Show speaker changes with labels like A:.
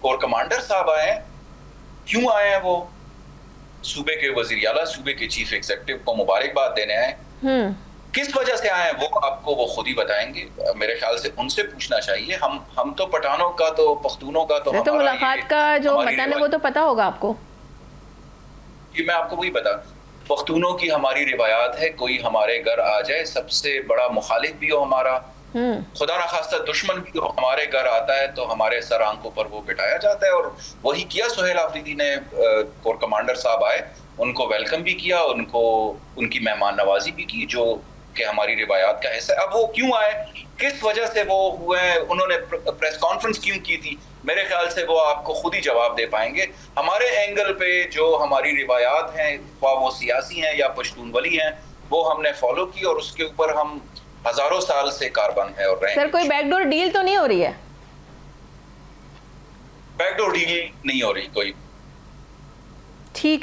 A: Corps commander صاحب آئے ہیں. کیوں آئے ہیں وہ؟ صوبے کے وزیر اعلیٰ، صوبے کے چیف ایگزیکٹو کو مبارکباد دینے آئے. کس وجہ سے آئے ہیں وہ آپ کو وہ خود ہی بتائیں گے. میرے خیال سے ان سے پوچھنا چاہیے. ہم تو پٹھانوں کا تو پختونوں کا تو
B: تو ملاقات کا جو متن ہے وہ تو پتہ ہوگا آپ کو.
A: یہ میں آپ کو وہی بتا، پختونوں کی ہماری روایات ہے، کوئی ہمارے گھر آ جائے، سب سے بڑا مخالف بھی ہو ہمارا، خدا نخواستہ دشمن بھی ہو، ہمارے گھر آتا ہے تو ہمارے سر آنکھوں پر وہ بٹھایا جاتا ہے. اور وہی کیا سہیل آفریدی نے. کور کمانڈر صاحب آئے، ان کو ویلکم بھی کیا، ان کی مہمان نوازی بھی کی، جو کہ ہماری روایات کا حصہ ہے. اب وہ کیوں آئے، کس وجہ سے وہ ہوئے ہیں، انہوں نے پریس کانفرنس کیوں کی تھی، میرے خیال سے وہ آپ کو خود ہی جواب دے پائیں گے. ہمارے اینگل پہ جو ہماری روایات ہیں، خواہ وہ سیاسی ہیں یا پشتون ولی ہیں، وہ ہم نے فالو کی، اور اس کے اوپر ہم ہزاروں سال سے کاربن ہے اور رہیں.
B: سر کوئی بیک ڈور ڈیل تو نہیں ہو رہی ہے؟
A: بیک ڈور ڈیل نہیں ہو رہی کوئی.
B: ٹھیک ہے.